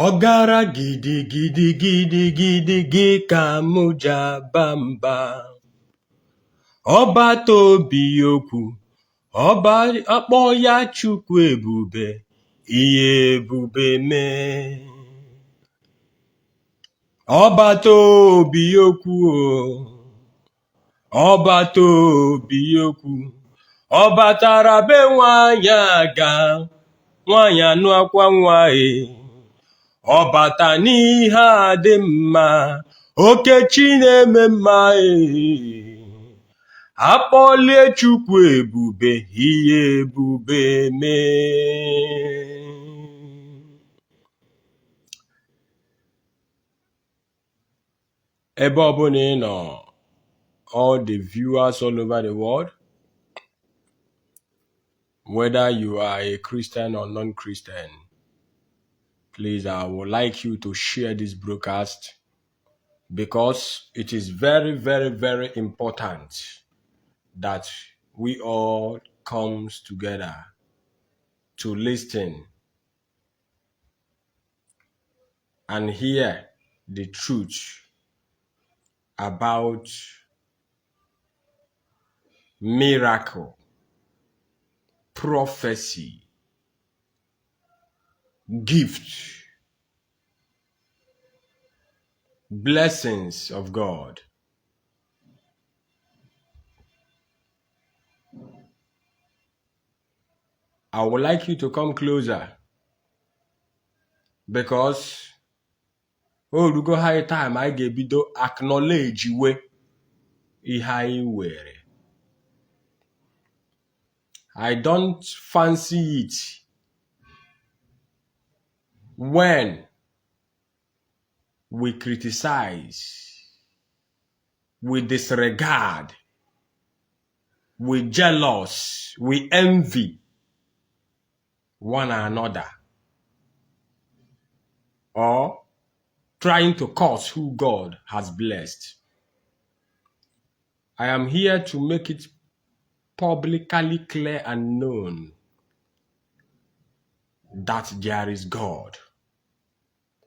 Ọgara gidi gidi gidi gidi gị ka mụ ji aba mba. Ọbata obi okwu, ọba akpọ ya Chukwu ebube, ihe ebube mee. Ọbata obi okwu, ọbata obi okwu, ọ batara be nwanyị aga, nwanyị anụ akwa nwa ọ bata n'ihe a dị mma, okechi na-eme mma akpọlie Chukwu ebube, ihe ebube mee. Ebe ọbụla ị nọ, all the viewers all over the world, whether you are a Christian or non-Christian, please, I would like you to share this broadcast because it is very, very, very important that we all come together to listen and hear the truth about miracle, prophecy, gift, blessings of God. I would like you to come closer because we go high time I get to acknowledge we ihe were. I don't fancy it when we criticize, we disregard, we jealous, we envy one another, or trying to curse who God has blessed. I am here to make it publicly clear and known that there is God.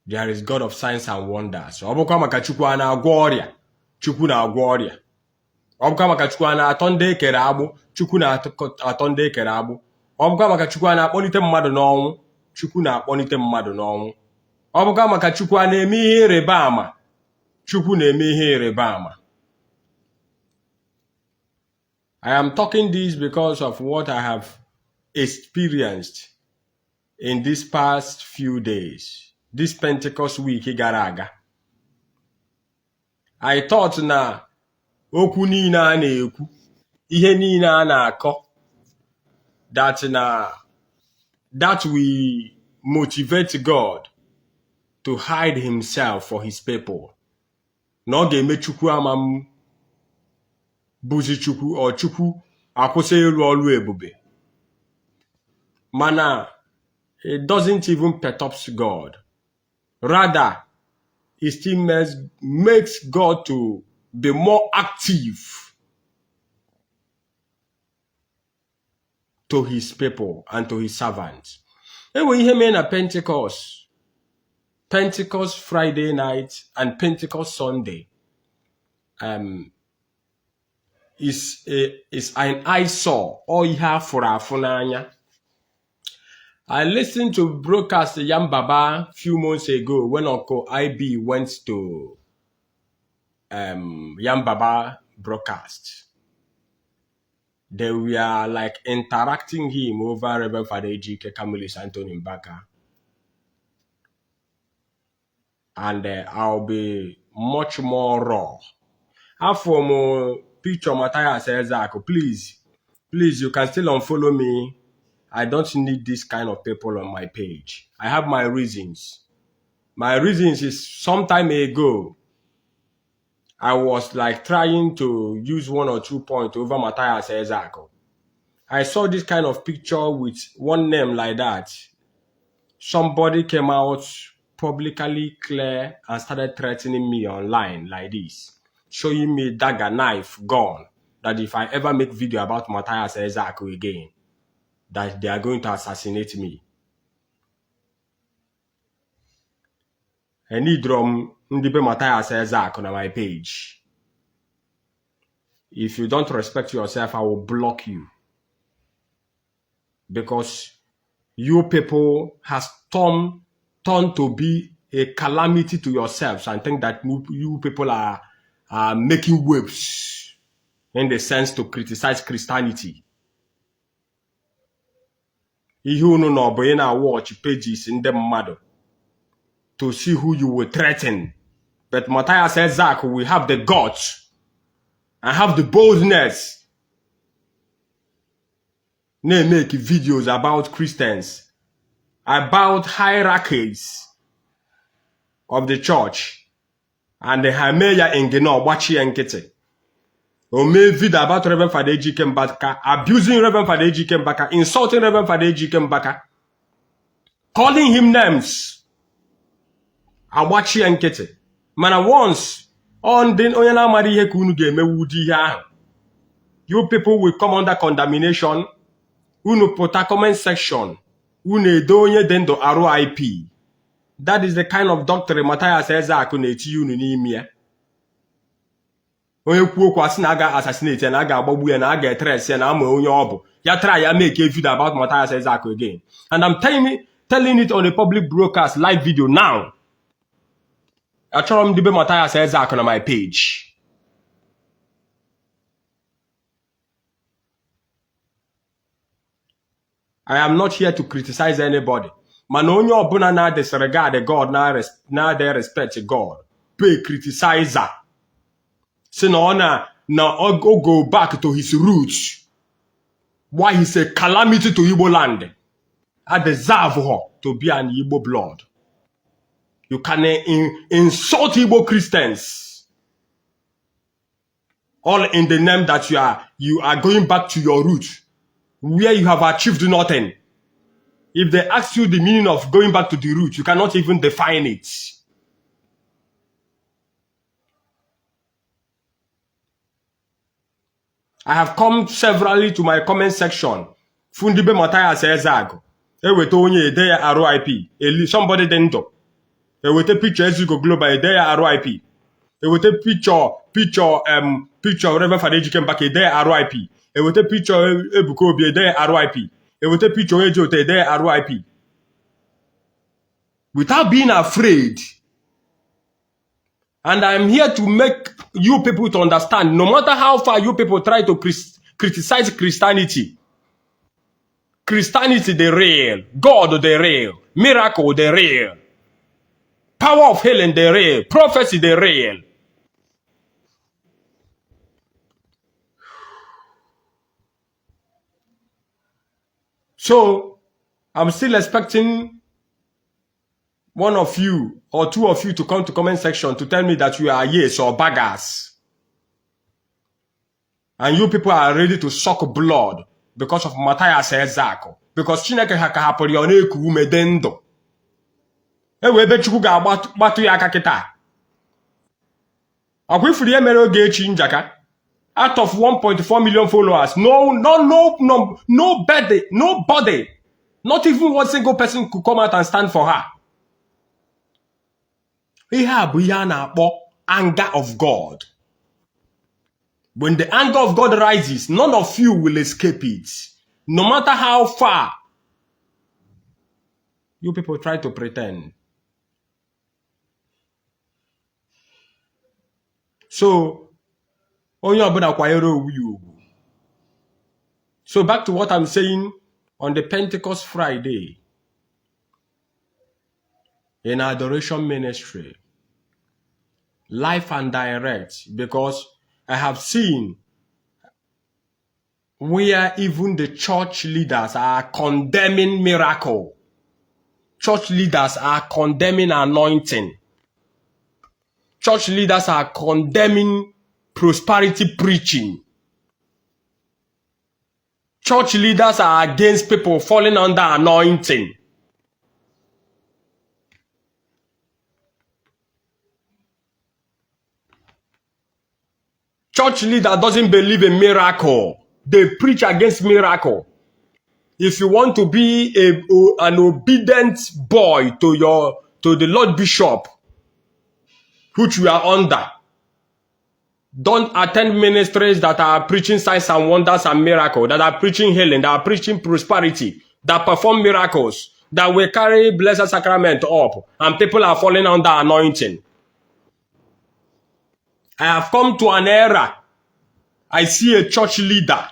There is God of signs and wonders. Ọbụkwa maka Chukwu a na-agwọ ọrịa, Chukwu na-agwọ ọrịa. Ọbụkwa maka Chukwu a na-atọ ndị ekere agbụ, Chukwu na-atọ ndị ekere agbụ. Ọbụkwa maka Chukwu a na-akpọlite mmadụ n'ọnwụ, Chukwu na-akpọlite mmadụ n'ọnwụ. Ọbụkwa maka Chukwu a na-eme ihe ịrịba ama, Chukwu na-eme ihe ịrịba ama. I am talking this because of what I have experienced in these past few days, this Pentecost week gara aga. I thought na okwu niile a na-ekwu, ihe niile a na-akọ, that will motivate God to hide himself for his people. Na ọ ga-eme Chukwu amam buzi Chukwu or Chukwu akwụsị ịrụ ọrụ ebube. Mana it doesn't even perturb God. Rather, it still makes God to be more active to his people and to his servants. Anyway, he made a Pentecost Friday night and Pentecost Sunday is an eyesore or ihe for afunanya. I listened to broadcast Yam Baba few months ago when Uncle IB went to Yam Baba broadcast. They were like interacting him over Reverend Father Ejike Kamulis Anthony MBAKA. And I'll be much more raw. After more picture Matthias says, please, you can still unfollow me. I don't need this kind of people on my page. I have my reasons. My reasons is some time ago, I was like trying to use 1 or 2 points over Matthias Ezako. I saw this kind of picture with one name like that. Somebody came out publicly clear and started threatening me online like this, showing me dagger, knife, gun, that if I ever make video about Matthias Ezako again, that they are going to assassinate me. I need drum Ndibe Matthias Ezak on my page. If you don't respect yourself, I will block you. Because you people has turned to be a calamity to yourselves and think that you people are making waves in the sense to criticize Christianity. You know, but you watch pages in the mother to see who you will threaten. But Matthias says, Zach, we have the guts and have the boldness to make videos about Christians, about hierarchies of the church, and the Hameya Engeno, Wachi and Kete. Or make video about Reverend Father Ejike Mbaka, abusing Reverend Father Ejike Mbaka, insulting Reverend Father Ejike Mbaka, calling him names. Awachi and Kete. Man, once on the Oyana Marie Kunuge Mewudi, you people will come under condemnation. Uno put a comment section. Une donye dendo RIP. That is the kind of doctrine Matthias says I couldn't you nimia. When you poor naga assassinate and aga babu and aga tres and I'm on your obo. Ya try ya make a video about Matthias says again. And I'm telling it on a public broadcast live video now. I try to debate Matthias says on my page. I am not here to criticize anybody. Man, only obuna na disregard God, na they respect God. Pay criticizer. So now go back to his roots. Why he's a calamity to Igbo land. I deserve her to be an Igbo blood. You can insult Igbo Christians. All in the name that you are going back to your roots. Where you have achieved nothing. If they ask you the meaning of going back to the root, you cannot even define it. I have come severally to my comment section. Fundibe Matthias Ezago. RIP. Somebody didn't do. With a picture as you go global, RIP. With a picture Reverend Father Ejike back a day RIP. With a picture Ebukobi a day RIP. With a picture Ejote a day RIP. Without being afraid. And I'm here to make you people to understand, no matter how far you people try to criticize Christianity, the real, God the real, miracle the real, power of healing the real, prophecy the real. So, I'm still expecting one of you or two of you to come to comment section to tell me that you are yes or baggers. And you people are ready to suck blood because of Matthias Ezako. Because Chineke hakahapori oneku umedendo. Ewebe chukwu ga-agbatu ya aka kita. Akwifuri emere oge echi njaka. Out of 1.4 million followers, nobody, not even one single person could come out and stand for her. Ihe bụ ihe a na-akpọ anger of God. When the anger of God rises, none of you will escape it. No matter how far you people try to pretend. So, so back to what I'm saying on the Pentecost Friday in adoration ministry, live and direct, because I have seen where even the church leaders are condemning miracle. Church leaders are condemning anointing. Church leaders are condemning prosperity preaching. Church leaders are against people falling under anointing. Church leader doesn't believe in miracle. They preach against miracle. If you want to be an obedient boy to the Lord Bishop, which we are under. Don't attend ministries that are preaching signs and wonders and miracles, that are preaching healing, that are preaching prosperity, that perform miracles, that will carry blessed sacrament up, and people are falling under anointing. I have come to an era. I see a church leader,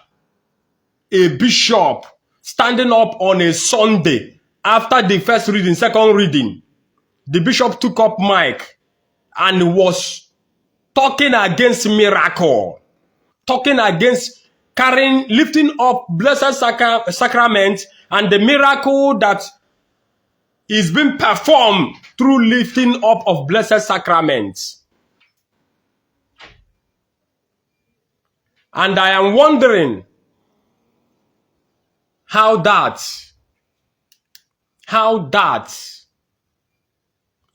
a bishop, standing up on a Sunday after the first reading, second reading. The bishop took up mic and was talking against miracle, talking against carrying, lifting up blessed sacrament and the miracle that is being performed through lifting up of blessed sacraments. And I am wondering how that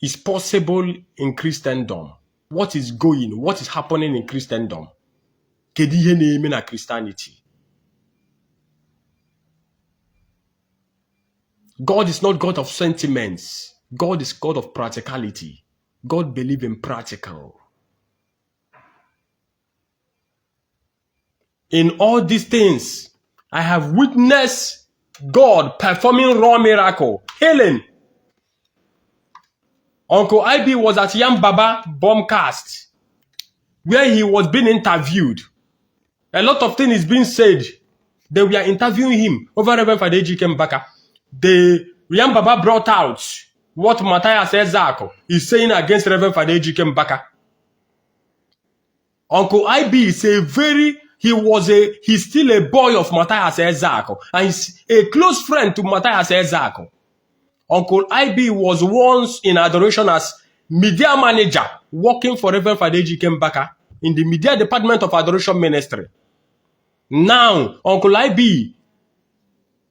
is possible in Christendom. What is going, what is happening in Christendom? Kedu ihe na-eme na Christianity? God is not God of sentiments. God is God of practicality. God believes in practical. In all these things, I have witnessed God performing raw miracle, healing. Uncle IB was at Yam Baba bombcast, where he was being interviewed. A lot of things is being said. They were interviewing him over Reverend Father MBAKA. The Yam Baba brought out what Matthias Ezako is saying against Reverend Father MBAKA. Uncle IB is he's still a boy of Matthias Ezako, and he's a close friend to Matthias Ezako. Uncle IB was once in adoration as media manager, working for Reverend Father MBAKA in the media department of adoration ministry. Now, Uncle IB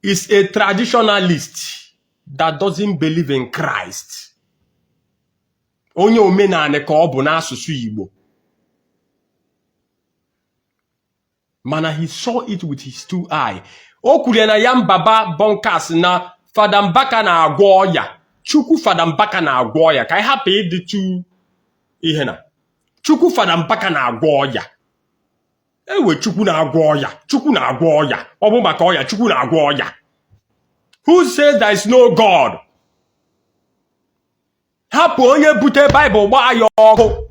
is a traditionalist that doesn't believe in Christ. Onye omenane ka ọ bụ n'asụsụ Igbo. Mana he saw it with his two eyes. O kwuru na Yam Baba bonkas na Father MBAKA na-agwọ ọya. Chukwu Father MBAKA na-agwọ ọya. Ka anyị hapụ ịdịtụ ihe na. Chukwu Father MBAKA na-agwọ ọya. Ewe Chukwu na-agwọ ọya. Chukwu na-agwọ ọya. Ọ bụ maka ọya, Chukwu na-agwọ ọya. Who says there is no God? Hapụ onye bute Bible gbaa ya ọkụ.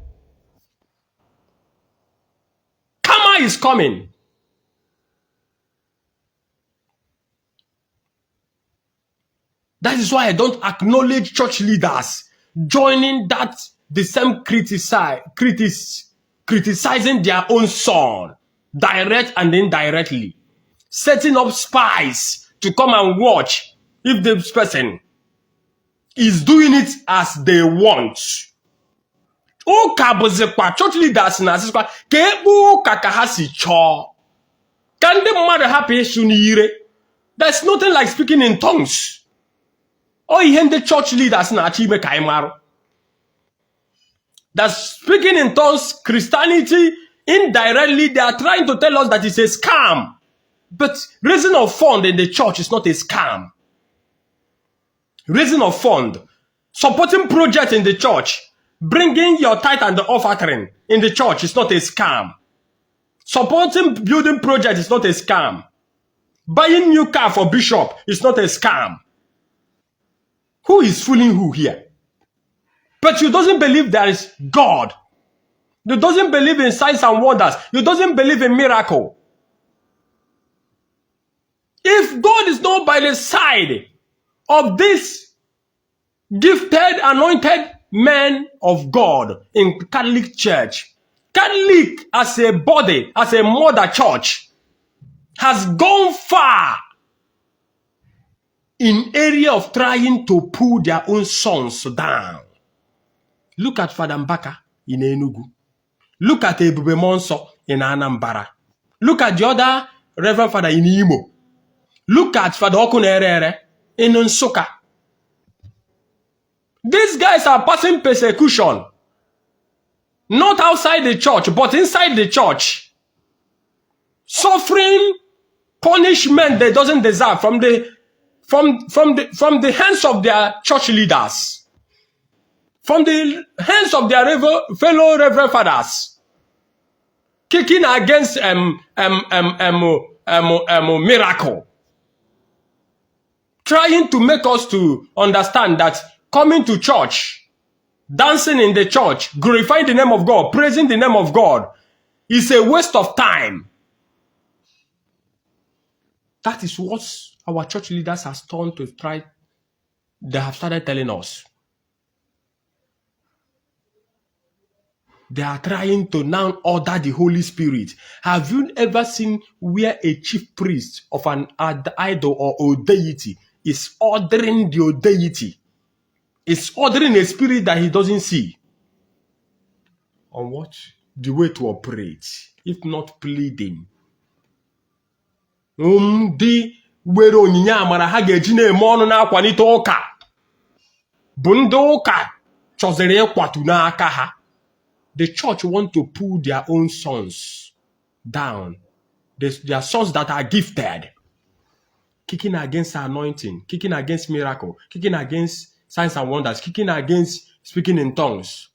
Karma is coming. That is why I don't acknowledge church leaders joining the same criticizing their own son, direct and indirectly, setting up spies to come and watch if this person is doing it as they want. Church leaders na asịkwa ka ekpu ụka ka ha si chọọ. Ka ndị mmadụ hapụ ịsụ n'ire. There's nothing like speaking in tongues. Oh, ihe ndị church leaders na-achọ ime ka anyị marụ. That speaking in tongues, Christianity, indirectly, they are trying to tell us that it's a scam. But raising of fund in the church is not a scam. Raising of fund, supporting projects in the church, bringing your tithe and the offering in the church is not a scam. Supporting building projects is not a scam. Buying new car for bishop is not a scam. Who is fooling who here? But you doesn't believe there is God. You doesn't believe in signs and wonders. You doesn't believe in miracle. If God is not by the side of this gifted, anointed men of God in Catholic Church, Catholic as a body, as a mother church, has gone far in area of trying to pull their own sons down. Look at Father MBAKA in Enugu. Look at Ebube Monso in Anambra. Look at the other Reverend Father in Imo. Look at Father Okunerere in Nsukka. These guys are passing persecution. Not outside the church, but inside the church. Suffering punishment they doesn't deserve from the hands of their church leaders. from the hands of their fellow reverend fathers, kicking against miracle, trying to make us to understand that coming to church, dancing in the church, glorifying the name of God, praising the name of God is a waste of time. That is what our church leaders have turned to try. They have started telling us. They are trying to now order the Holy Spirit. Have you ever seen where a chief priest of an idol or a deity is ordering the deity? Is ordering a spirit that he doesn't see? On what? The way to operate, if not pleading. Ndị were onyinye amara ha ga-eji na-eme ọnụ na-akwalite ụka bụ ndị ụka chọziri ịkwatu n'aka ha. The church want to pull their own sons down. Their sons that are gifted, kicking against anointing, kicking against miracle, kicking against signs and wonders, kicking against speaking in tongues,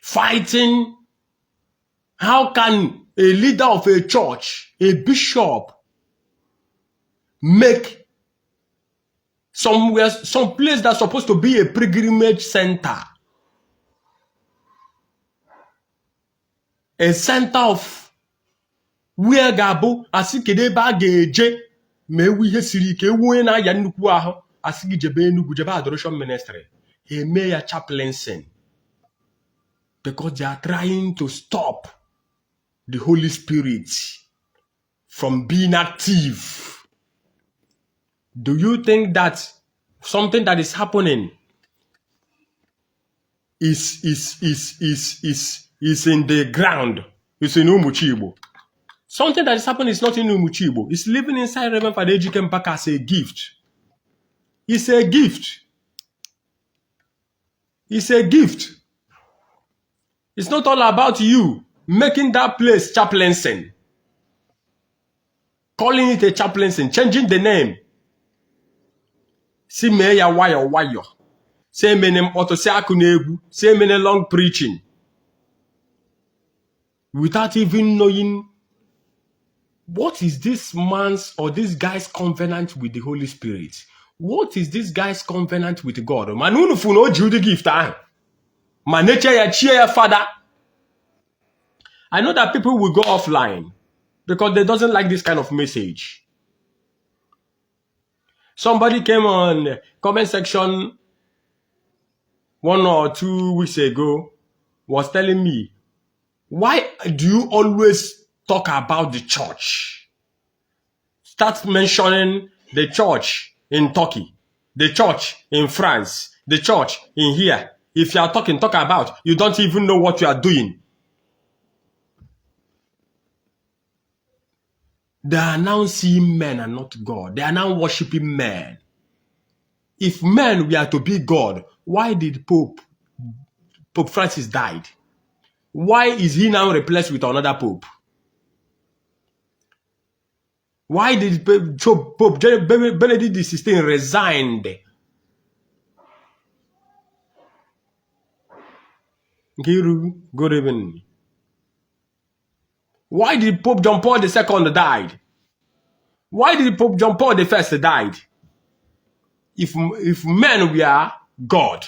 fighting. How can a leader of a church, a bishop, make some place that's supposed to be a pilgrimage center, a center of where Gabo asikede ba geje mewu ihe siri ike ewu na ya nnukwu ahụ asigi jebe Enugu jebe adoration ministry he may a chaplaincy because they are trying to stop the Holy Spirit from being active. Do you think that something that is happening is in the ground? It's in Umuchibo. Something that is happening is not in Umuchibo. It's living inside Reverend Father MBAKA as a gift. It's a gift. It's a gift. It's not all about you making that place chaplaincy, calling it a chaplaincy, changing the name. See me ya wayo. Say menem otosiakunegu. Say mene long preaching. Without even knowing what is this man's or this guy's covenant with the Holy Spirit. What is this guy's covenant with God? Manunu funo Judy gift. My nature ya cheer father. I know that people will go offline because they doesn't like this kind of message. Somebody came on comment section 1 or 2 weeks ago, was telling me, why do you always talk about the church? Start mentioning the church in Turkey, the church in France, the church in here. If you are talk about, you don't even know what you are doing. They are now seeing men and not God. They are now worshiping men. If men were to be God, why did Pope Francis died? Why is he now replaced with another Pope? Why did Pope Benedict XVI resigned? Good evening. Why did Pope John Paul II died? Why did Pope John Paul I died? If men were God,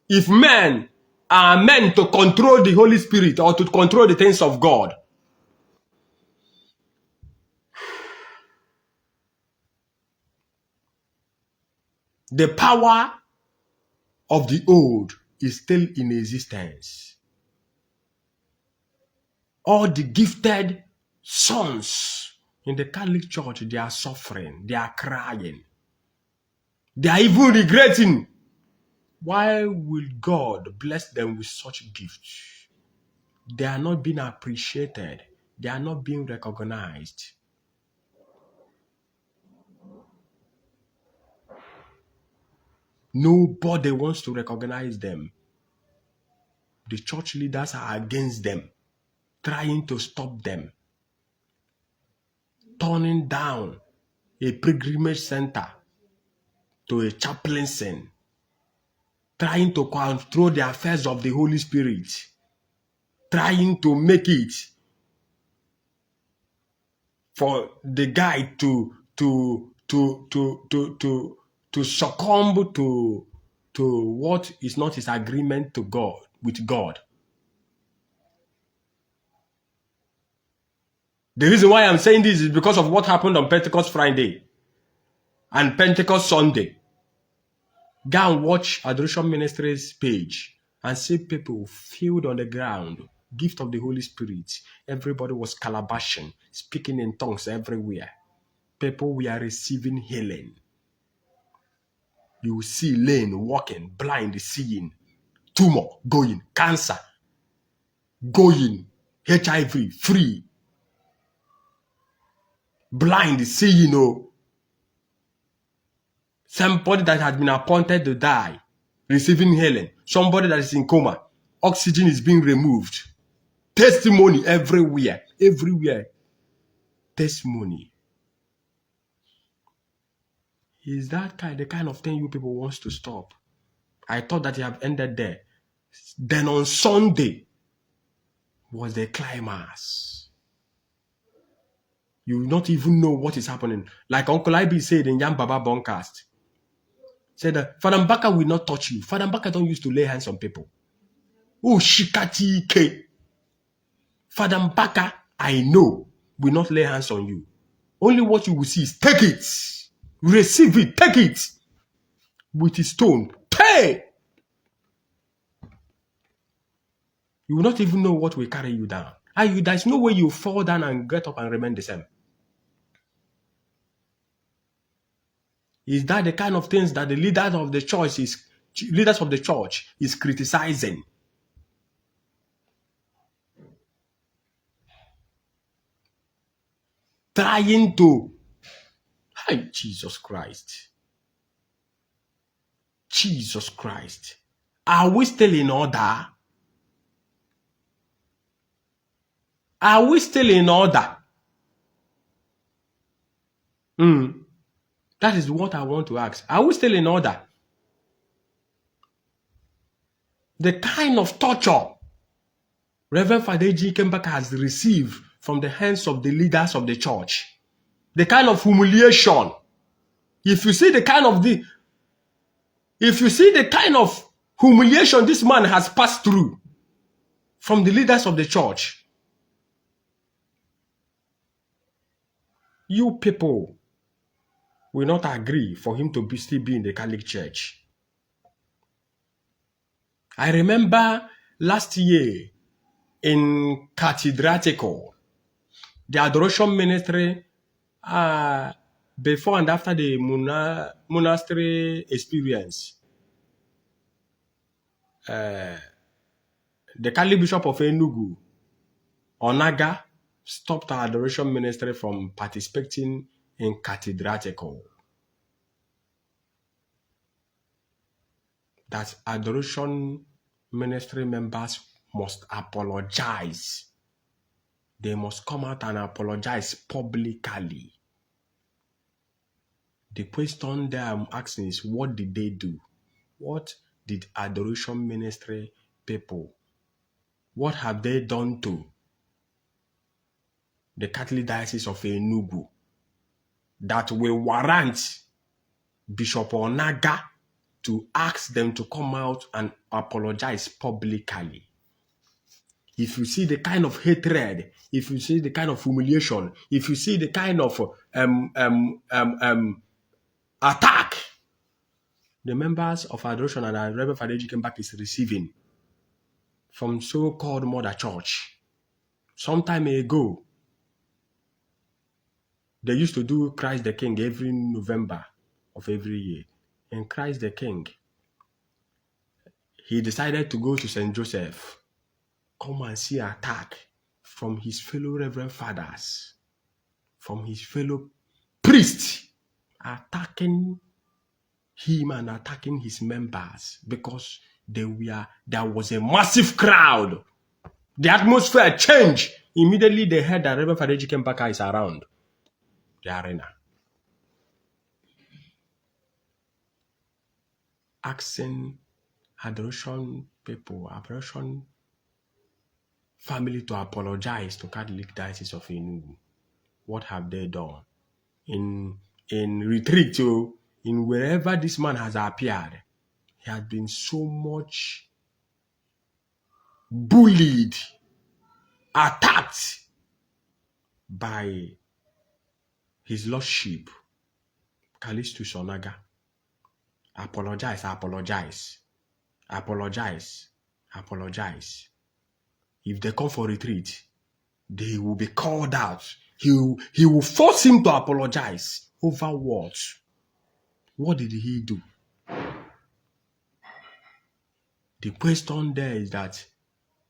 if men are meant to control the Holy Spirit or to control the things of God, the power of the old is still in existence. All the gifted sons in the Catholic Church, they are suffering, they are crying, they are even regretting. Why will God bless them with such gifts? They are not being appreciated. They are not being recognized. Nobody wants to recognize them. The church leaders are against them, trying to stop them, turning down a pilgrimage center to a chaplaincy, trying to control the affairs of the Holy Spirit, trying to make it for the guy to succumb to what is not his agreement to God with God. The reason why I'm saying this is because of what happened on Pentecost Friday and Pentecost Sunday. Go and watch Adoration Ministries page and see people filled on the ground, gift of the Holy Spirit. Everybody was calabashing, speaking in tongues everywhere. People were receiving healing. You will see lame walking, blind seeing, tumor going, cancer going, HIV free, blind seeing, somebody that had been appointed to die, receiving healing. Somebody that is in coma, oxygen is being removed. Testimony everywhere, everywhere. Testimony. Is that the kind of thing you people wants to stop? I thought that you have ended there. Then on Sunday was the climax. You will not even know what is happening. Like Uncle Ibi said in Yam Baba Boncast. Said that Father MBAKA will not touch you. Father MBAKA don't used to lay hands on people. Oh, Shikati K. Father MBAKA, I know, will not lay hands on you. Only what you will see is take it. Receive it. Take it. With his stone. Pay. You will not even know what will carry you down. And there's no way you fall down and get up and remain the same. Is that the kind of things that the leaders of the church is criticizing? Trying to, hi, Jesus Christ. Jesus Christ. Are we still in order? Are we still in order? That is what I want to ask. Are we still in order? The kind of torture Reverend Father MBAKA has received from the hands of the leaders of the church, the kind of humiliation. If you see the kind of humiliation this man has passed through from the leaders of the church, you people will not agree for him to still be in the Catholic Church. I remember last year in Cathedratical, the adoration ministry, before and after the monastery experience, the Catholic Bishop of Enugu, Onaga, stopped our adoration ministry from participating in Cathedratical. That adoration ministry members must apologize. They must come out and apologize publicly. The question that I'm asking is, what did they do? What did adoration ministry people, what have they done to the Catholic Diocese of Enugu that will warrant Bishop Onaga to ask them to come out and apologize publicly? If you see the kind of hatred, if you see the kind of humiliation, if you see the kind of attack the members of Adoration and Reverend Father MBAKA is receiving from so-called Mother Church. Some time ago, they used to do Christ the King every November of every year. And Christ the King, he decided to go to St. Joseph, come and see attack from his fellow Reverend Fathers, from his fellow priests, attacking him and attacking his members because there was a massive crowd. The atmosphere changed. Immediately they heard that Reverend Father MBAKA is around the arena. asking adoration people, adoration family to apologize to Catholic Diocese of Enugu. What have they done? In retreat, in wherever this man has appeared, he has been so much bullied, attacked by his lordship, Callistus Onaga. Apologize, apologize, apologize, apologize. If they come for retreat, they will be called out. He will force him to apologize. Over what? What did he do? The question there is that,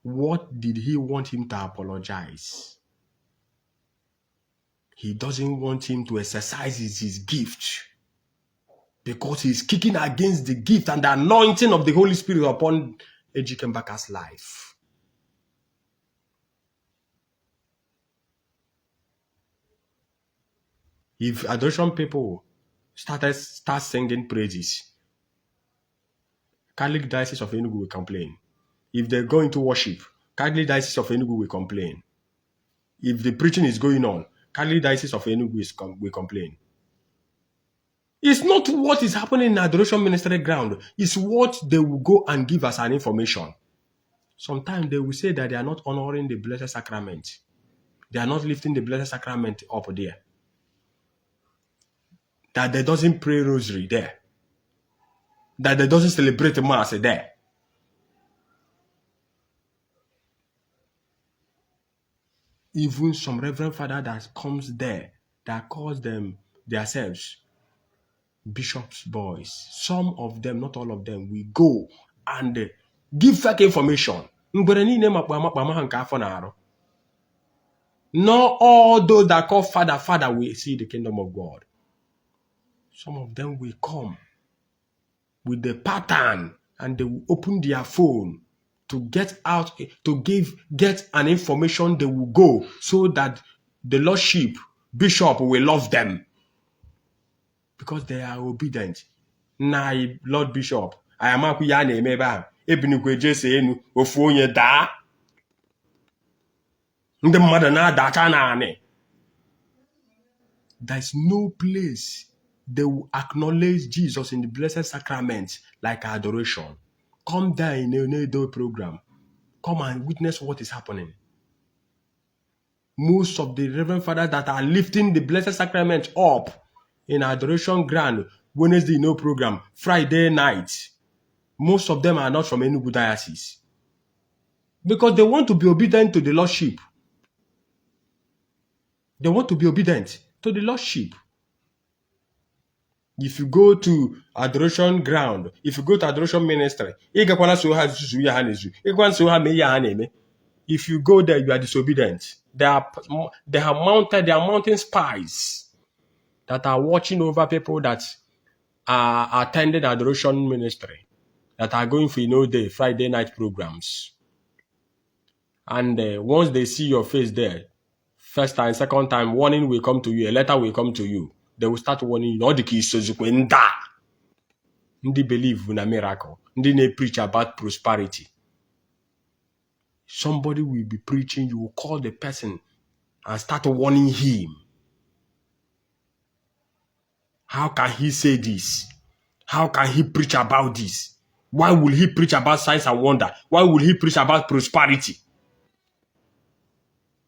what did he want him to apologize? He doesn't want him to exercise his gift, because he's kicking against the gift and the anointing of the Holy Spirit upon Ejike MBAKA's life. If adoration people start singing praises, Catholic Diocese of Enugu will complain. If they go into worship, Catholic Diocese of Enugu will complain. If the preaching is going on, Catholic Diocese of Enugu will complain. It's not what is happening in adoration ministry ground. It's what they will go and give us an information. Sometimes they will say that they are not honoring the Blessed Sacrament. They are not lifting the Blessed Sacrament up there. That they doesn't pray rosary there. That they doesn't celebrate Mass there. Even some Reverend Father that comes there, that calls them themselves bishops' boys. Some of them, not all of them, will go and give fake information. Not all those that call Father will see the kingdom of God. Some of them will come with the pattern and they will open their phone to get out, to get an information. They will go so that the lordship, bishop will love them. Because they are obedient. Nah, Lord Bishop, I am a kuyane meba. Ebinukwe jese enu ofuonye da. Nde mmadụ na-adacha naanị. There is no place they will acknowledge Jesus in the Blessed Sacrament like adoration. Come there in a Nedo program. Come and witness what is happening. Most of the Reverend Fathers that are lifting the Blessed Sacrament up in adoration grand, Wednesday no program, Friday night, most of them are not from Enugu Diocese. Because they want to be obedient to the lordship. They want to be obedient to the lordship. If you go to adoration ground, if you go to adoration ministry, if you go there, you are disobedient. They are mounting spies that are watching over people that are attending adoration ministry, that are going for day, Friday night programs. And once they see your face there, first time, second time, warning will come to you, a letter will come to you. They will start warning you. All the kids they believe in a miracle. They preach about prosperity. Somebody will be preaching, you will call the person and start warning him. How can he say this? How can he preach about this? Why will he preach about signs and wonder? Why will he preach about prosperity?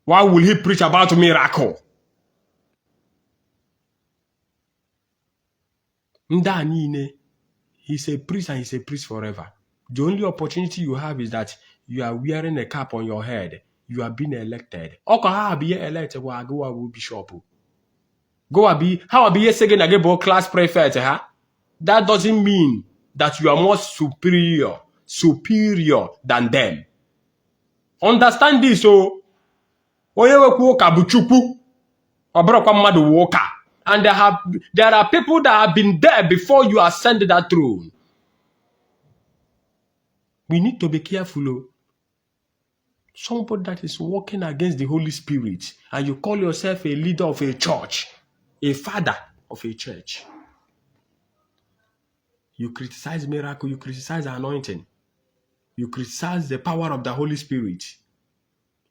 Why will he preach about miracle? He's a priest and he's a priest forever. The only opportunity you have is that you are wearing a cap on your head. You are being elected. How be elected? Go bishop. Go be how be second again class prefect, huh? That doesn't mean that you are more superior than them. Understand this, so and there are people that have been there before you ascended that throne. We need to be careful. Somebody that is walking against the Holy Spirit, and you call yourself a leader of a church, a father of a church. You criticize miracle, you criticize anointing. You criticize the power of the Holy Spirit.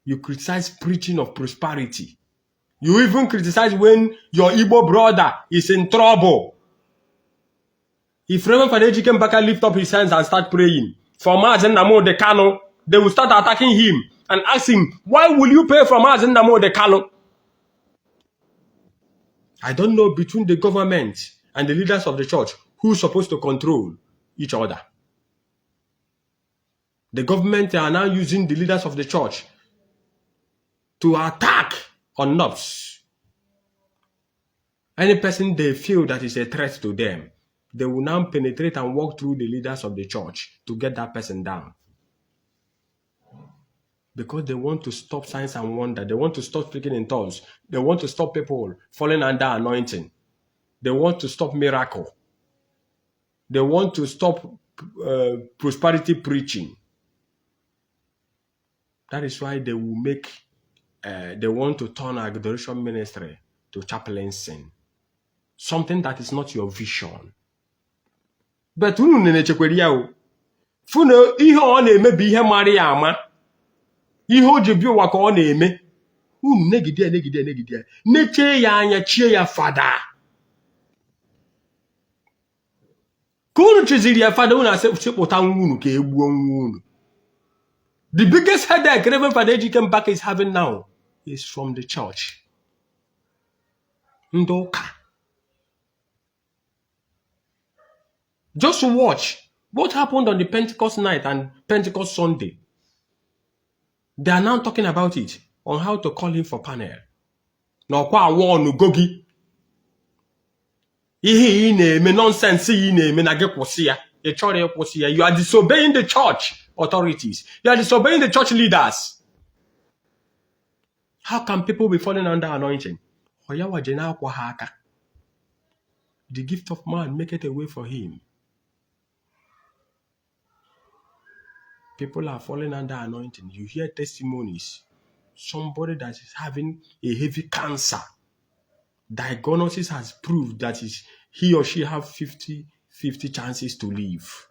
You criticize preaching of prosperity. You even criticize when your Igbo brother is in trouble. If Reverend Father MBAKA lift up his hands and start praying, for Mazen Namo de Kano, they will start attacking him and ask him, why will you pay for Mazen Namo de Kano? I don't know between the government and the leaders of the church who's supposed to control each other. The government are now using the leaders of the church to attack on knobs. Any person they feel that is a threat to them, they will now penetrate and walk through the leaders of the church to get that person down. Because they want to stop signs and wonder. They want to stop speaking in tongues. They want to stop people falling under anointing. They want to stop miracle. They want to stop prosperity preaching. That is why they will make, they want to turn adoration ministry to chaplaincy. Something that is not your vision. But unu na-echekwere ya o. Funu ihe ọ na-eme bụ ihe mara ya ama. Ihe o ji bi ụwa ka ọ na-eme. Unu negide. Neche ya anya chie ya fada. Ka unu chiziri ya fada unu asepụta nwa unu ka egbuo nwa unu. The biggest headache Reverend Father MBAKA is having now is from the church. Ndoka. Just watch what happened on the Pentecost night and Pentecost Sunday. They are now talking about it on how to call him for panel. No kwa wonu gogi. Ihe na-eme nonsense yi na-eme na gị kwụsị ya. Ị chọrọ ịkwụsị ya. You are disobeying the church authorities. You are disobeying the church leaders. How can people be falling under anointing? Oyawa jena akwa ha aka. The gift of man make it a way for him. People are falling under anointing. You hear testimonies. Somebody that is having a heavy cancer. Diagnosis has proved that he or she have 50 chances to live.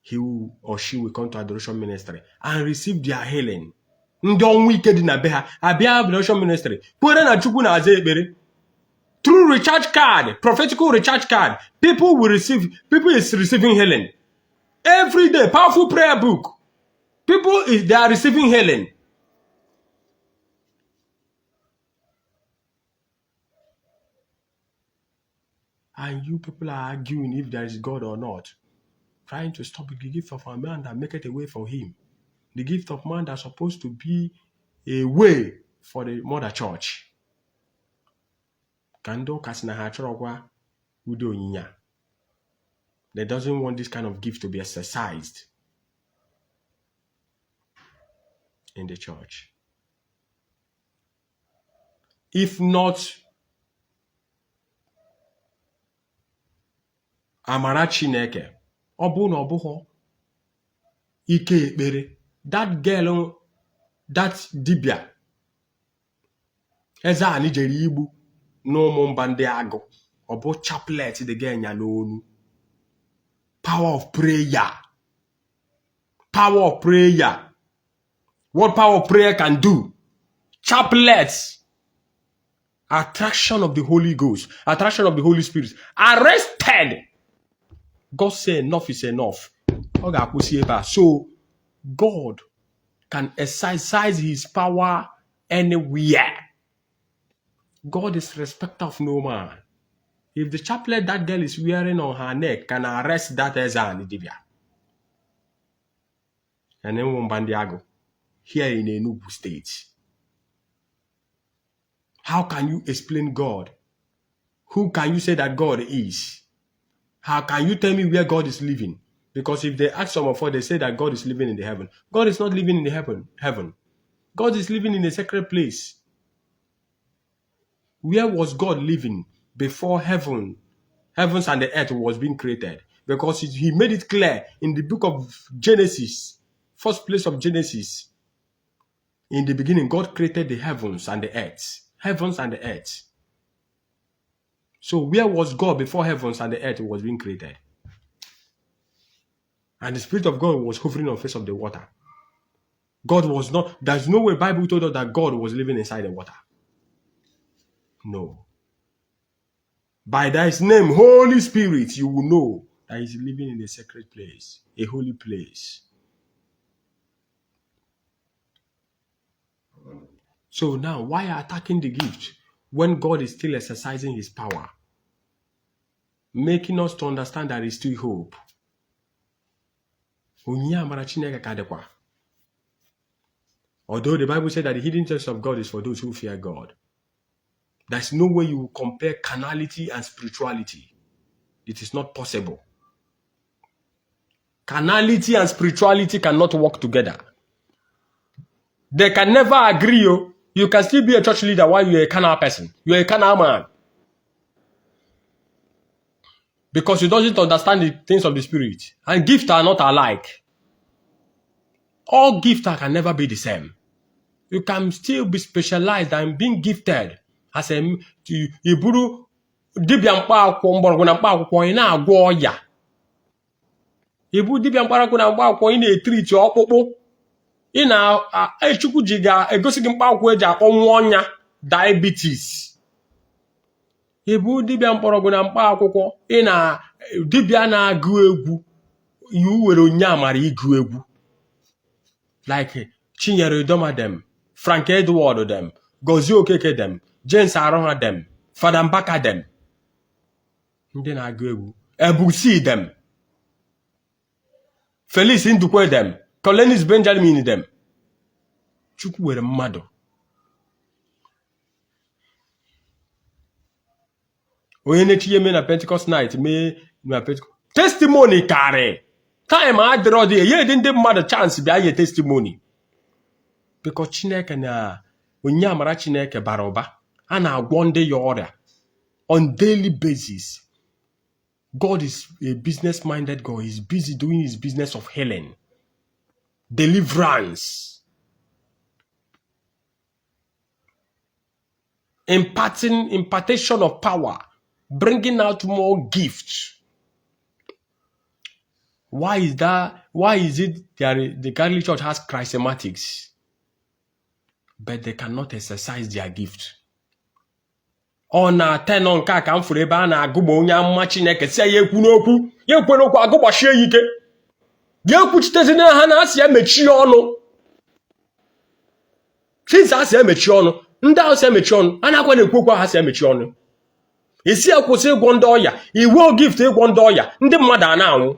He or she will come to adoration ministry and receive their healing. Through recharge card, prophetical recharge card, people is receiving healing. Every day, powerful prayer book. They are receiving healing. And you people are arguing if there is God or not. Trying to stop the gift of a man and make it a way for him. The gift of man that's supposed to be a way for the mother church. Kando kasina hachorogwa udo nyinya. They doesn't want this kind of gift to be exercised in the church. If not amara Chineke, obu na obuho ike ekpere, that girl, that dibia, eza ani jere igbu n'ụmụ mba ndị agụ, obu chaplet the girl nya n'onu. Power of prayer. Power of prayer. What power of prayer can do? Chaplets. Attraction of the Holy Ghost. Attraction of the Holy Spirit. Arrested. God said enough is enough. So God can exercise his power anywhere. God is respecter of no man. If the chaplet that girl is wearing on her neck can arrest that Ezan Dibia. And then Wombandiago, here in Enugu State. How can you explain God? Who can you say that God is? How can you tell me where God is living? Because if they ask someone for, they say that God is living in the heaven. God is not living in the heaven. God is living in a sacred place. Where was God living before heavens and the earth was being created? Because he made it clear in the book of Genesis, first place of Genesis. In the beginning, God created the heavens and the earth. Heavens and the earth. So where was God before heavens and the earth was being created? And the Spirit of God was hovering on the face of the water. God was not, there's no way Bible told us that God was living inside the water. No. By His name, Holy Spirit, you will know that He's living in a sacred place, a holy place. So now, why attacking the gift when God is still exercising His power? Making us to understand that there is still hope. Although the Bible said that the hidden treasures of God is for those who fear God. There's no way you will compare carnality and spirituality. It is not possible. Carnality and spirituality cannot work together. They can never agree. You can still be a church leader while you're a carnal person. You're a carnal man. Because you don't understand the things of the Spirit. And gifts are not alike. All gifts can never be the same. You can still be specialized and being gifted as a iburu dibia mkpa akwụkwọ mgbọrọgwụ na mkpa akwụkwọ ị na-agwọ ọya. Ibu dibia mkpa na mkpa akwụkwọ ị na-etriti ọkpụkpụ. Ị na-echukwu ji ga-egosi gị mkpa akwụkwọ eji akpọnwụ ọnya diabetes. Ibu dibia mkpọrọgwụ na mkpa akwụkwọ ị na dibia na-agụ egwu iwu were onye amara ịgụ egwu. Like Chinyere Udoma them, Frank Edward them, Gozie Okeke them, James Aroha them, Fada MBAKA them. Ndị na-agụ egwu. Ebusi them. Felix Ndukwe them. Colenis Benjamin them. Chukwu were mmadụ. Onye na-echi eme na Pentecost night mee na Pentecost. Testimony karị. Time adịrọ dị ye dị ndị mmadụ chance bịa ye testimony. Because Chineke na onye amara Chineke bara ụba. A na-agwọ ndị ya ọrịa on daily basis. God is a business-minded God. He's busy doing his business of healing, deliverance, impartation of power, bringing out more gifts. Why is that? Why is it that the Catholic Church has charismatics, but they cannot exercise their gift? On a 10 on ka m furu ebe a na-agụgba onye amụma Chineke si ya ekwu n'okwu ya ekwe n'okwu agụgbachie ya ike ya ekwuchitezina ha na asị ya mechie ọnụ since asị ya mechie ọnụ ndị ahụ si ya mechie ọnụ a na-akwa na-ekwu okwu ha si ya mechie ọnụ isi ya kwụsị ịgwọ ndị ọya iwe gift ịgwọ ndị ọya ndị mmadụ a na-anwụ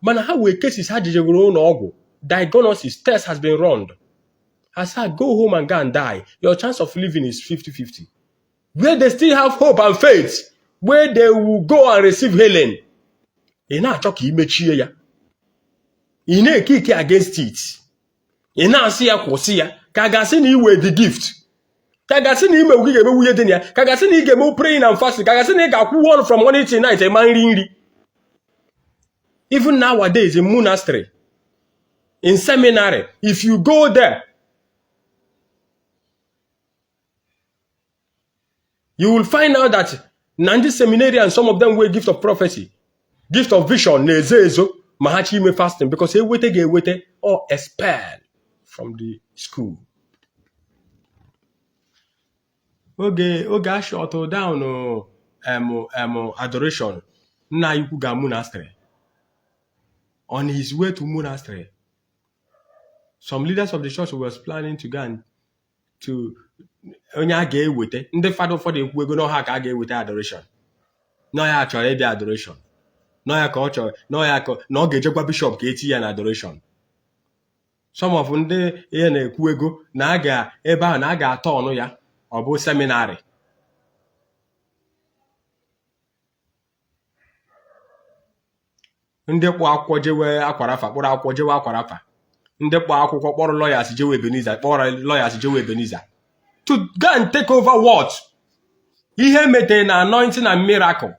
mana ha wee cases ha jejegoro ụlọ ọgwụ diagnosis test has been run. I said go home and go and die. Your chance of living is 50-50. Where they still have hope and faith, where they will go and receive healing. Ị na-achọ ka imechie ya. Ị na-eke ike against it. Ị na-asị ya kwụsị ya ka gasị na iwe the gift. Ka gasị na ime ugi ga-eme wuye dị ya. Ka gasị na ị ga-eme praying and fasting. Ka gasị na ị ga-akwụ one from morning till night ema nri. Even nowadays in monastery, in seminary, if you go there, you will find out that Nandi seminary and some of them were gift of prophecy, gift of vision, nezezo, mahachi ime fasting, because they wait or expelled from the school. Oge shut down adoration. Na yukuga monastery. On his way to monastery, some leaders of the church was planning to go and to onye a ga-ewete ndị fada ụfọdụ ekwu ego n'ọha ka a ga-ewete adoration nọ ya chọrọ ịbịa adoration nọ ya ka ọ chọrọ nọ ya ka na ọ ga-ejekwa bishọp ka eti ya na adoration. Some of ndị ihe na-ekwu ego na a ga ebe ahụ na a ga-atọ ọnụ ya ọ bụ seminarị. Ndị kpọ akwụkwọ jewe akwarafa kpọrọ akwụkwọ jewe akwarafa. Ndị kpọ akwụkwọ kpọrọ lawyers jewe Ebenezer kpọrọ lawyers jewe Ebenezer. To go and take over what? Ihe mete na anointing and miracle.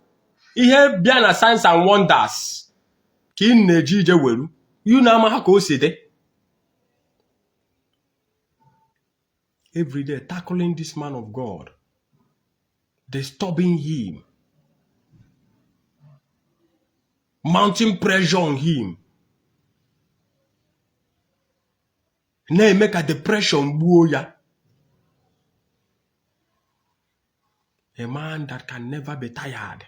Ihe bịa na signs and wonders. Ka ị na-eji ije weru. You na ama ha ka o si dị. Every day tackling this man of God. disturbing him, mounting pressure on him. Na-eme ka depression gbuo ya. A man that can never be tired.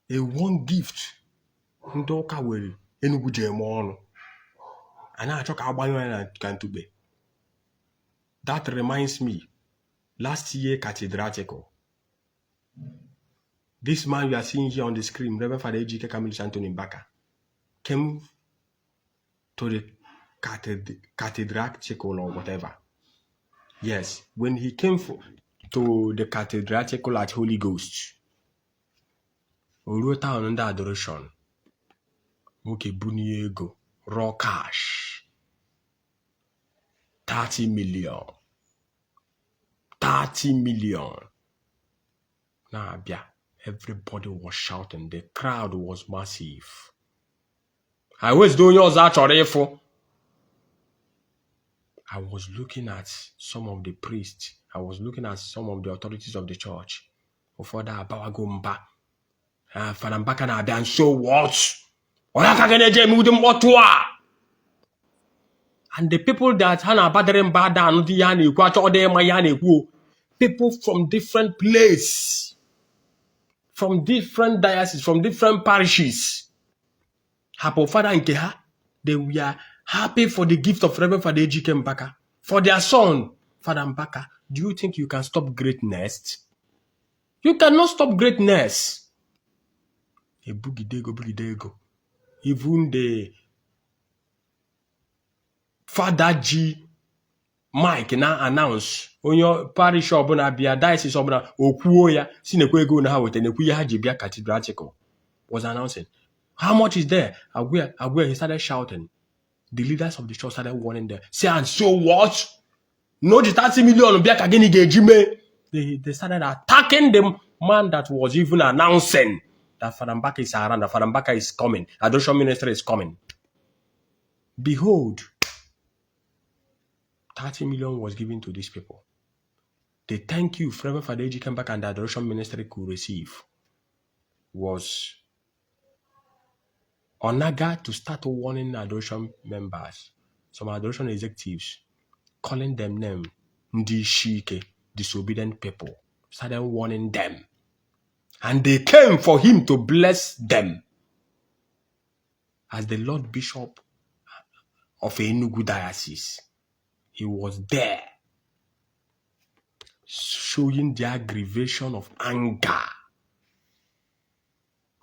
A one gift. Ndị ụka were Enugu ji eme ọnụ. A na-achọ ka agbanyụ ya na Kantube. That reminds me, last year cathedratical. This man you are seeing here on the screen, Reverend Father Ejike Camillus Anthony MBAKA, came to the cathedratical or whatever. Yes, when he came to the cathedratical at Holy Ghost, we wrote down under adoration. Okay, Buniego, raw cash, 30 million. 30 million. Nah, yeah, everybody was shouting. The crowd was massive. I was doing yours actually for. I was looking at some of the priests. I was looking at some of the authorities of the church. Before that, Bawagumba, Father MBAKA na and so what? And the people that Hana Baderen Bada and Diani, Quacho Mayane, people from different places, from different dioceses, from different parishes. Hapo Father and Keha, they were happy for the gift of Reverend Father Ejike MBAKA. For their son, Father MBAKA, do you think you can stop greatness? You cannot stop greatness. A boogie dego. Even the Father G Mike now announce on your parish or na bia diocese or na okuo ya sinekwe go na ha wete nekwu ya haje bia cathedratical was announcing. How much is there? Agwe he started shouting. The leaders of the church started warning them. Say, and so what? No, the 30 million bia kageni gejime. They started attacking the man that was even announcing that Father MBAKA is around, that Father MBAKA is coming, Adoration Ministry is coming. Behold, 30 million was given to these people. The thank you Reverend Father Ejike MBAKA and the Adoration Ministry could receive was Onaga to start warning Adoration members, some Adoration executives, calling them name Ndi Shike, disobedient people, started warning them. And they came for him to bless them as the Lord Bishop of Enugu Diocese. He was there showing the aggravation of anger.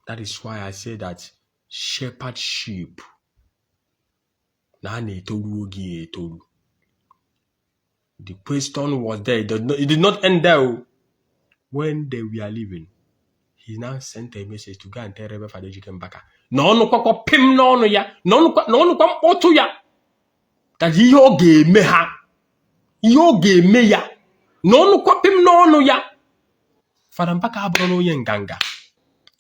That is why I say that shepherd sheep. The question was there. It did not end there. When they were leaving, he now sent a message to go and tell Reverend Father Ejike MBAKA. No kwa pim no ya. No kwa mpotu ya. That yo game ha. Yo game ya. No kwa pim no ya. Father MBAKA abrono ye nganga.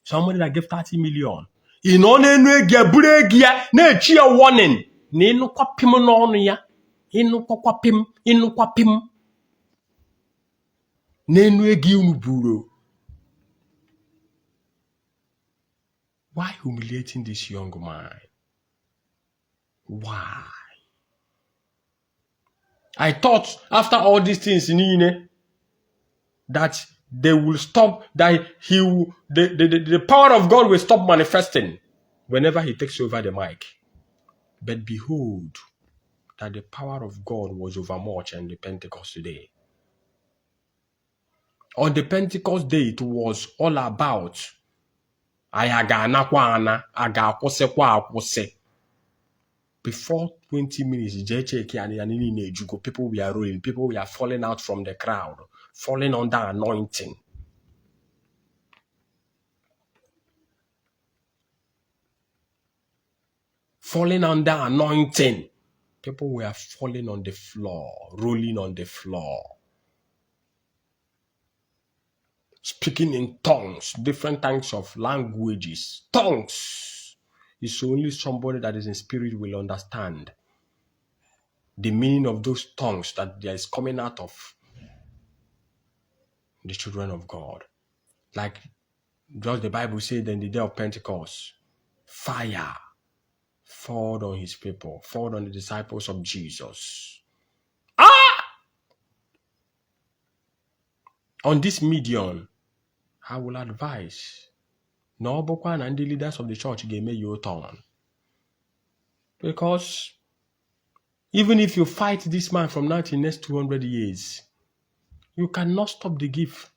Somebody that gave 30 million. In on enu egia buregia na echi a warning. Ni no kwa pim no ya. Inu kwa pim. Nenu egi unuburo. Why humiliating this young man? Why? I thought after all these things, that they will stop, that the power of God will stop manifesting whenever he takes over the mic. But behold, that the power of God was overmuch on the Pentecost day. On the Pentecost day, it was all about before 20 minutes, people were rolling, people were falling out from the crowd, falling under anointing. Falling under anointing. People were falling on the floor, rolling on the floor. Speaking in tongues, different kinds of languages. Tongues. It's only somebody that is in spirit will understand the meaning of those tongues that there is coming out of the children of God. Like just the Bible said in the day of Pentecost, fire fall on his people, fall on the disciples of Jesus. On this medium, I will advise no bokwa and the leaders of the church gave me your turn. Because even if you fight this man from now to the next 200 years, you cannot stop the gift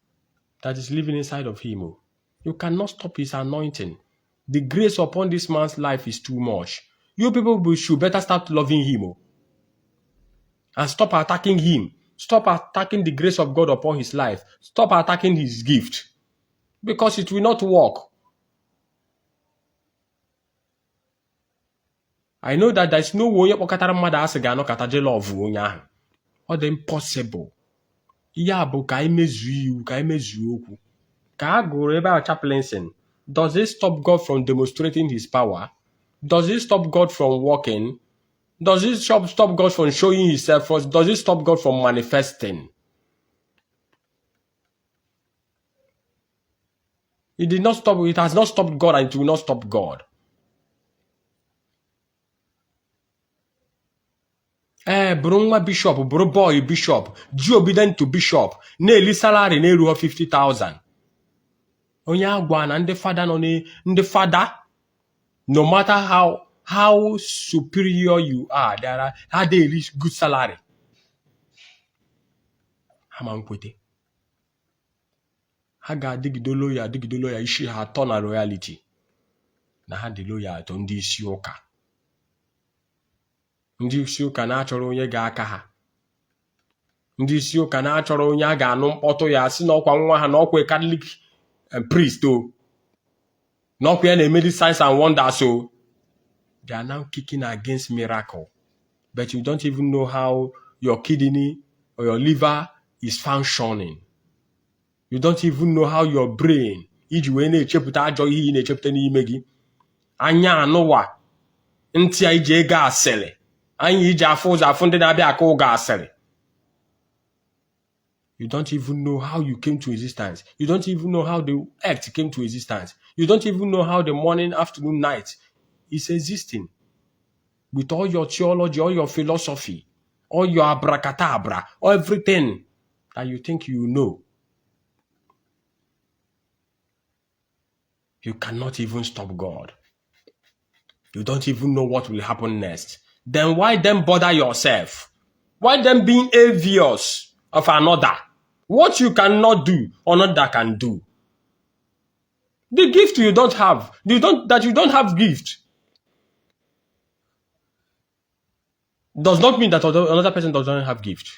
that is living inside of him. You cannot stop his anointing. The grace upon this man's life is too much. You people should better start loving him and stop attacking him. Stop attacking the grace of God upon his life. Stop attacking his gift. Because it will not work. I know that there is no way or the impossible. Ya bụ ka emezu iwu, ka emezu okwu. Ka a gụrụ ebe a chaplaincy. Does it stop God from demonstrating his power? Does it stop God from working? Does it stop God from showing himself? Does it stop God from manifesting? It did not stop. It has not stopped God, and it will not stop God. Bro bishop, bro boy bishop, do obedient to bishop. Na-eli salary na-eruo 50,000. Onye agwa na ndị fada nọ ndị fada, no matter how superior you are, there are how they reach good salary. Hamankwete. Ha ga-adịgide loya isi ha atọ na royalty. Na ha dị loya atọ ndị isi ụka. Ndị isi ụka na-achọrọ onye ga-aka ha. Ndị isi ụka na-achọrọ onye a ga-anụ mkpọtụ ya si n'ọkwa nwa ha n'ọkwa Catholic priest o. N'ọkwa ya na-eme signs and wonders o. They are now kicking against miracle. But you don't even know how your kidney or your liver is functioning. You don't even know how your brain iji wee na-echepụta ajọ ihe na-echepụta n'ime gị. Anya anụwa ntị iji ego asịrị. Anya iji afụ ụzọ afụ ndị na-abịa aka ụgọ asịrị. You don't even know how you came to existence. You don't even know how the earth came to existence. You don't even know how the morning, afternoon, night is existing. With all your theology, all your philosophy, all your abracadabra, everything that you think you know. You cannot even stop God. You don't even know what will happen next. Then why then bother yourself? Why then being envious of another? What you cannot do, another can do. The gift you don't have, you don't have gift, does not mean that another person doesn't have gift.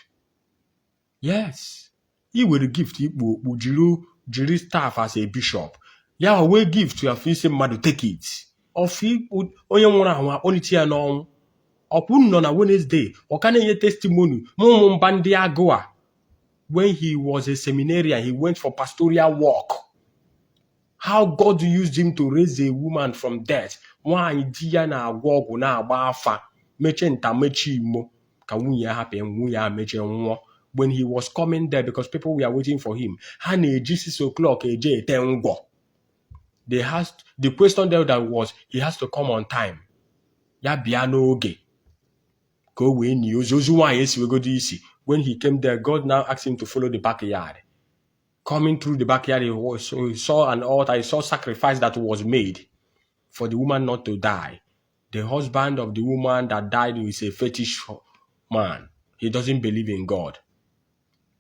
Yes. He will gift, he will jiri staff as a bishop. Ya we gift to your face madu take it. Of he would onye nwara anwa only tia no. Opun no na Wednesday, or can ye testimony, mum bandi agoa. When he was a seminarian, he went for pastoral work. How God used him to raise a woman from death. Why idea na walk na abafa. Mechenta mechimo. Kawunya happy and wuya meche nwo. When he was coming there, because people were waiting for him. Hane 6 o'clock AJ tengo. The question there that was he has to come on time. Ya biano oge. Go win you. When he came there, God now asked him to follow the backyard. Coming through the backyard, he saw an altar, he saw sacrifice that was made for the woman not to die. The husband of the woman that died is a fetish man. He doesn't believe in God.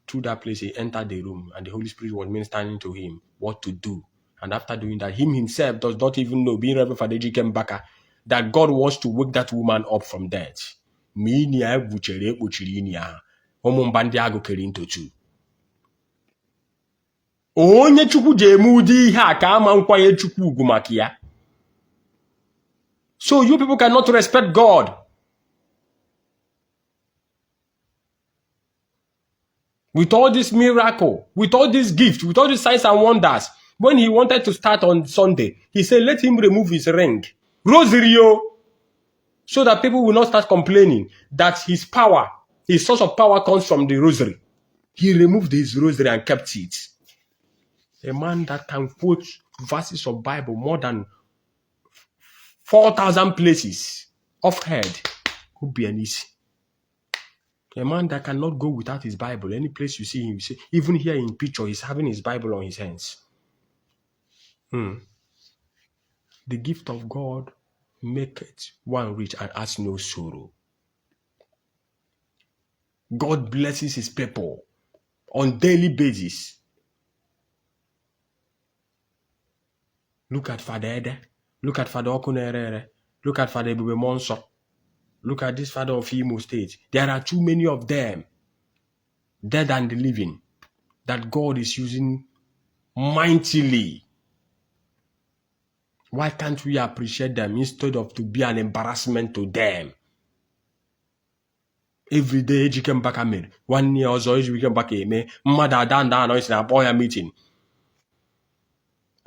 Through that place, he entered the room and the Holy Spirit was ministering to him what to do. And after doing that, him himself does not even know, being Reverend Father MBAKA, that God wants to wake that woman up from death. Onye chukwu jeme ụdị ihe a ka ama nkwanye chukwu ugwu maka ya. So you people cannot respect God. With all this miracle, with all this gift, with all these signs and wonders, when he wanted to start on Sunday, he said, let him remove his ring. Rosario. So that people will not start complaining that his power, his source of power comes from the rosary. He removed his rosary and kept it. A man that can quote verses of Bible more than 4,000 places off head could be an easy. A man that cannot go without his Bible. Any place you see him, see, even here in picture, he's having his Bible on his hands. The gift of God maketh one rich and has no sorrow. God blesses his people on daily basis. Look at Father Ede. Look at Father Okunerere. Look at Father Ebube Monso. Look at this father of Imo State. There are too many of them, dead and living, that God is using mightily. Why can't we appreciate them instead of to be an embarrassment to them? Every day, Ejike Mbaka mere. 1 year ọzọ Ejike Mbaka eme. Mmadụ ada nda anọ isi na-akpọ ya meeting.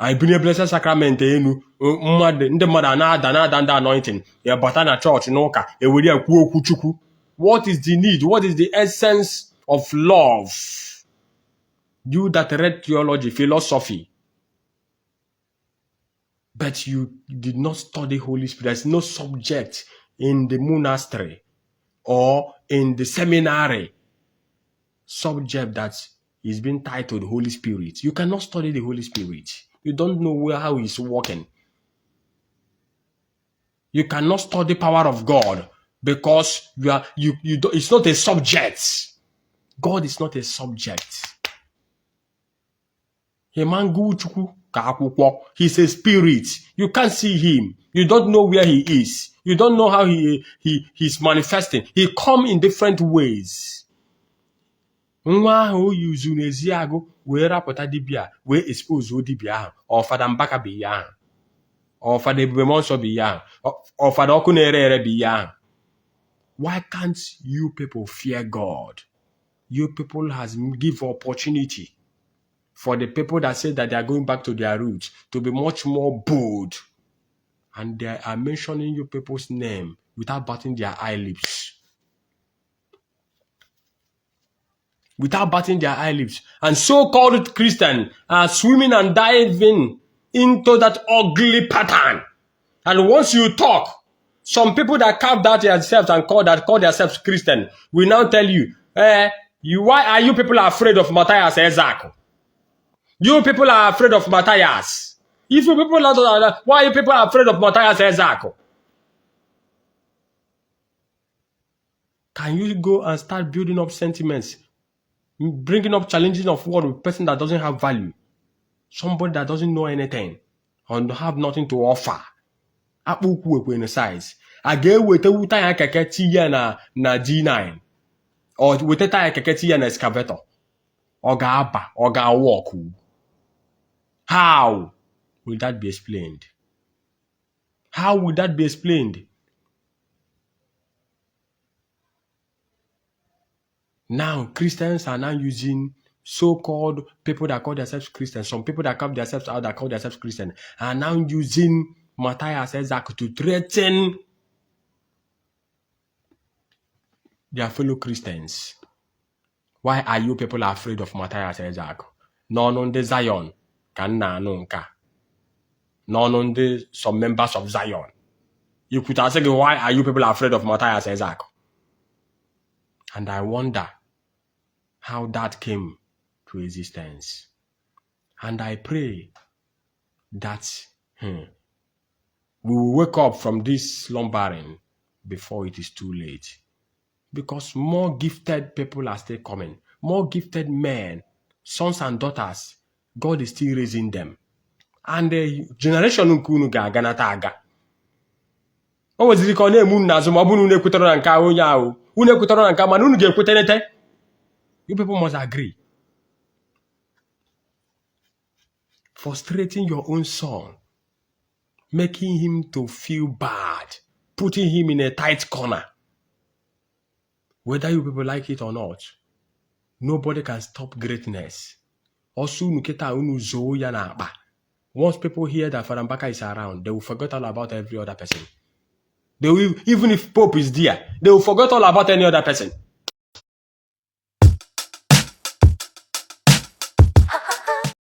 I bring a blessed sacrament enu. Ndị mmadụ na-ada ndị anointing. Ya bata na church n'ụka. Ewere ya kwuo okwu Chukwu. What is the need? What is the essence of love? You that read theology, philosophy, but you did not study Holy Spirit. There's no subject in the monastery or in the seminary subject that is being titled Holy Spirit. You cannot study the Holy Spirit. You don't know how he's working. You cannot study the power of God because it's not a subject. God is not a subject. He's a spirit. You can't see him. You don't know where he is. You don't know how he's manifesting. He comes in different ways. Nwa ahụ yuzu n'ezi agụ wee rapụta dibịa wee expose dibịa ahụ. Ọ Fada Mbaka bụ ya ahụ. Ọ Fada Ebube Monso bụ ya ahụ. Ọ Fada ọkụ na-ere ere bụ ya ahụ. Why can't you people fear God? You people has give opportunity for the people that say that they are going back to their roots to be much more bold. And they are mentioning you people's name without batting their eyelids. Without batting their eyelids. And so-called Christians are swimming and diving into that ugly pattern. And once you talk, some people that carved out themselves and call themselves Christian will now tell you, why are you people afraid of Matthias Ezako? You people are afraid of Matthias. If you people are, why are you people afraid of Matthias Ezako? Can you go and start building up sentiments, bringing up challenges of word with a person that doesn't have value, somebody that doesn't know anything, and have nothing to offer? Size. I get with a Utaya Kaketi na G9, or with a Taya Kaketi and excavator, or Gaba, or Gawaku. How will that be explained? How will that be explained? Now, Christians are now using so-called people that call themselves Christians. Some people that call themselves out that call themselves Christian are now using Matthias Ezak to threaten their fellow Christians. Why are you people afraid of Matthias Ezak? None on the Zion. None on the some members of Zion. You could ask me, why are you people afraid of Matthias Ezak? And I wonder how that came to existence. And I pray that we will wake up from this slumbering before it is too late. Because more gifted people are still coming. More gifted men, sons and daughters, God is still raising them. And the generation nkunu ga-aganata aga. O weziri ka ọ na-emu n'azụ ma ọ bụrụ na unu ekwetara na nke onye ahụ. Unu ekwetara na nke mana unu ga-ekwetenete. You people must agree. Frustrating your own son, making him to feel bad, putting him in a tight corner. Whether you people like it or not, nobody can stop greatness. Also, once people hear that Fada Mbaka is around, they will forget all about every other person. They will, even if Pope is there, they will forget all about any other person.